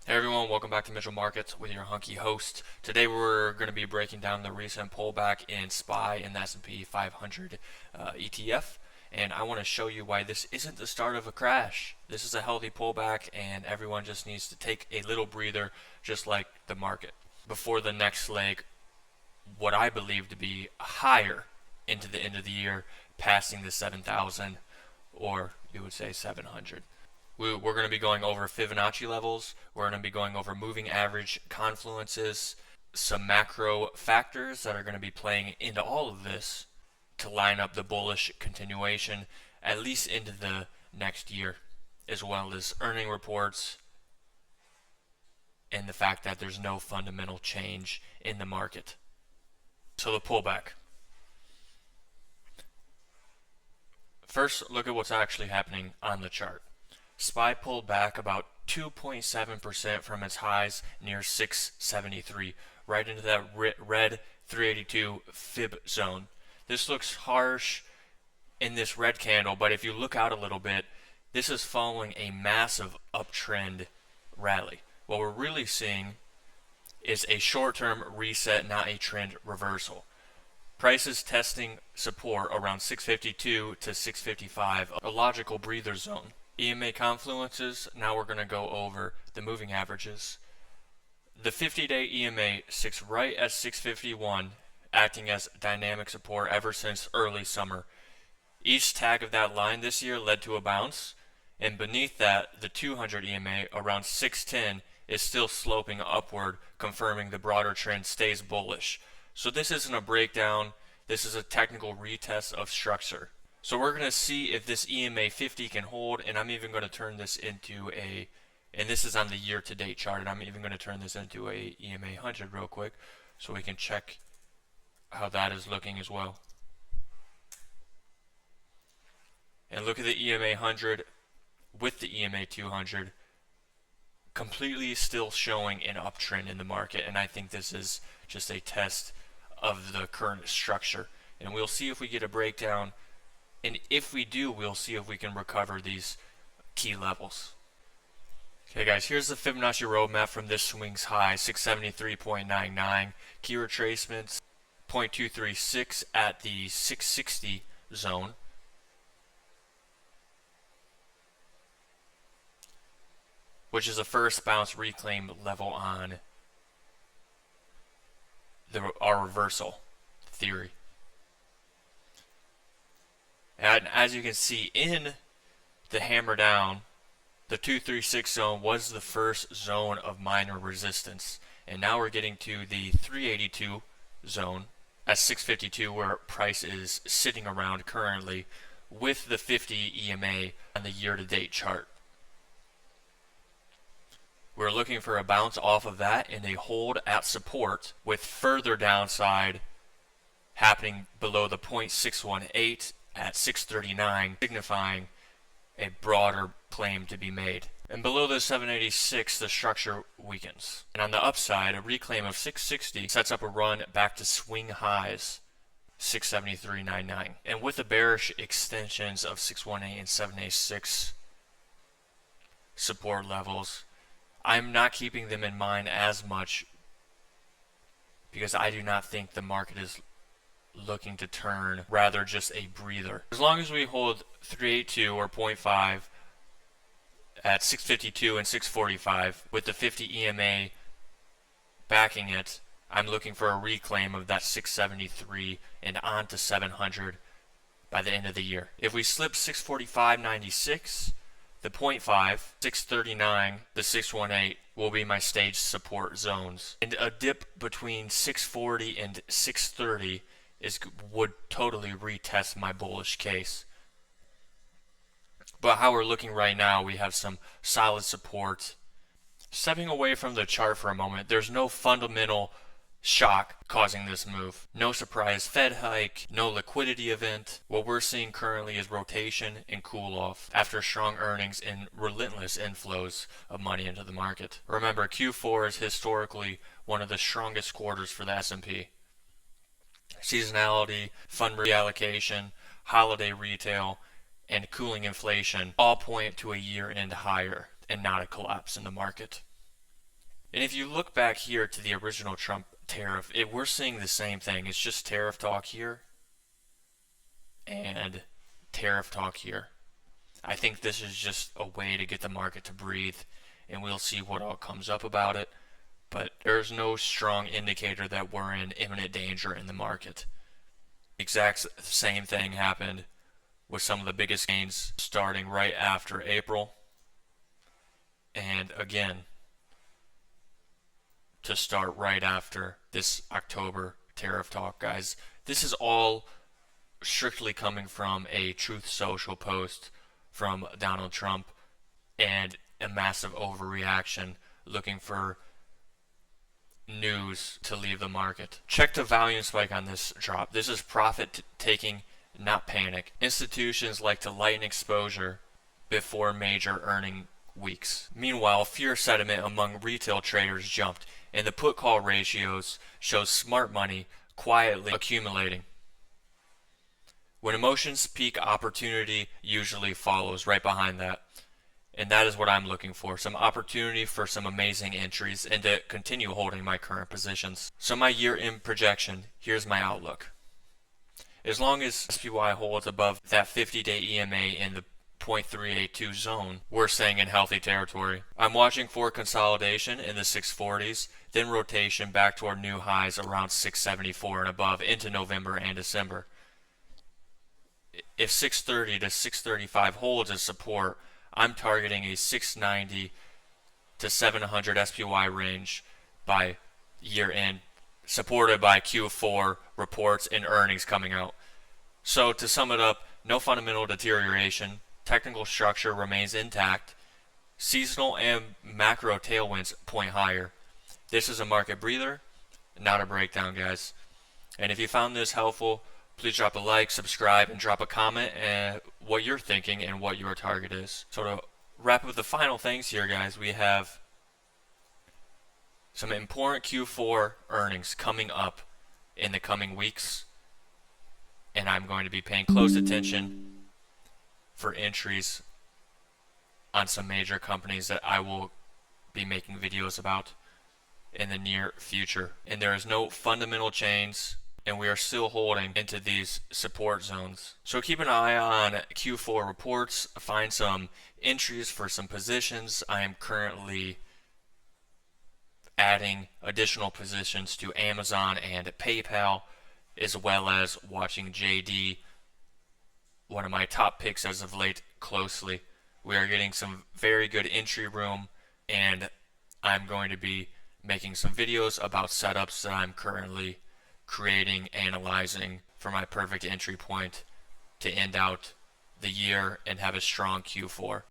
Hey everyone, welcome back to Mitchell Markets with your hunky host. Today we're going to be breaking down the recent pullback in SPY and the S&P 500 ETF, and I want to show you why this isn't the start of a crash. This is a healthy pullback, and everyone just needs to take a little breather, just like the market, before the next leg, what I believe to be higher into the end of the year, passing the 7,000, or you would say 700. We're going to be going over Fibonacci levels. We're going to be going over moving average confluences, some macro factors that are going to be playing into all of this to line up the bullish continuation at least into the next year, as well as earning reports and the fact that there's no fundamental change in the market. So the pullback. First, look at what's actually happening on the chart. SPY pulled back about 2.7% from its highs near 673, right into that red 382 fib zone. This looks harsh in this red candle, but if you look out a little bit, this is following a massive uptrend rally. What we're really seeing is a short-term reset, not a trend reversal. Prices testing support around 652 to 655, a logical breather zone. EMA confluences, now we're going to go over the moving averages. The 50-day EMA sits right at 651, acting as dynamic support ever since early summer. Each tag of that line this year led to a bounce, and beneath that, the 200 EMA around 610 is still sloping upward, confirming the broader trend stays bullish. So this isn't a breakdown, this is a technical retest of structure. So we're going to see if this EMA 50 can hold, and I'm even going to turn this into and this is on the year-to-date chart, and I'm even going to turn this into a EMA 100 real quick so we can check how that is looking as well. And look at the EMA 100 with the EMA 200 completely still showing an uptrend in the market, and I think this is just a test of the current structure. And we'll see if we get a breakdown, and if we do, we'll see if we can recover these key levels. Okay guys, here's the Fibonacci roadmap from this swing's high, 673.99. Key retracements, 0.236 at the 660 zone. Which is the first bounce reclaim level on our reversal theory. And as you can see in the hammer down, the 236 zone was the first zone of minor resistance. And now we're getting to the 382 zone at 652, where price is sitting around currently with the 50 EMA on the year-to-date chart. We're looking for a bounce off of that and a hold at support, with further downside happening below the 0.618 at 639, signifying a broader claim to be made. And below the 786, the structure weakens. And on the upside, a reclaim of 660 sets up a run back to swing highs, 673.99. And with the bearish extensions of 618 and 786 support levels, I'm not keeping them in mind as much because I do not think the market is looking to turn, rather just a breather. As long as we hold 382 or 0.5 at 652 and 645 with the 50 EMA backing it, I'm looking for a reclaim of that 673 and on to 700 by the end of the year. If we slip 645.96, the 0.5, 639, the 618 will be my stage support zones. And a dip between 640 and 630 would totally retest my bullish case. But how we're looking right now, we have some solid support. Stepping away from the chart for a moment, there's no fundamental shock causing this move. No surprise Fed hike, no liquidity event. What we're seeing currently is rotation and cool off after strong earnings and relentless inflows of money into the market. Remember, Q4 is historically one of the strongest quarters for the S&P. Seasonality, fund reallocation, holiday retail, and cooling inflation all point to a year-end higher and not a collapse in the market. And if you look back here to the original Trump tariff, we're seeing the same thing. It's just tariff talk here and tariff talk here. I think this is just a way to get the market to breathe, and we'll see what all comes up about it. But there's no strong indicator that we're in imminent danger in the market. The exact same thing happened with some of the biggest gains starting right after April. And again, to start right after this October tariff talk, guys. This is all strictly coming from a Truth Social post from Donald Trump and a massive overreaction looking for news to leave the market. Check the volume spike on this drop. This is profit taking, not panic. Institutions like to lighten exposure before major earning weeks. Meanwhile, fear sentiment among retail traders jumped, and the put-call ratios show smart money quietly accumulating. When emotions peak, opportunity usually follows right behind that. And that is what I'm looking for. Some opportunity for some amazing entries and to continue holding my current positions. So my year-end projection, here's my outlook. As long as SPY holds above that 50-day EMA in the 0.382 zone, we're staying in healthy territory. I'm watching for consolidation in the 640s, then rotation back toward new highs around 674 and above into November and December. If 630 to 635 holds as support, I'm targeting a 690 to 700 SPY range by year end, supported by Q4 reports and earnings coming out. So to sum it up, no fundamental deterioration, technical structure remains intact, seasonal and macro tailwinds point higher. This is a market breather, not a breakdown, guys. And if you found this helpful, please drop a like, subscribe, and drop a comment and what you're thinking and what your target is. So to wrap up the final things here, guys, we have some important Q4 earnings coming up in the coming weeks. And I'm going to be paying close attention for entries on some major companies that I will be making videos about in the near future. And there is no fundamental change, and we are still holding into these support zones. So keep an eye on Q4 reports, find some entries for some positions. I am currently adding additional positions to Amazon and PayPal, as well as watching JD, one of my top picks as of late, closely. We are getting some very good entry room, and I'm going to be making some videos about setups that I'm currently creating, analyzing for my perfect entry point to end out the year and have a strong Q4.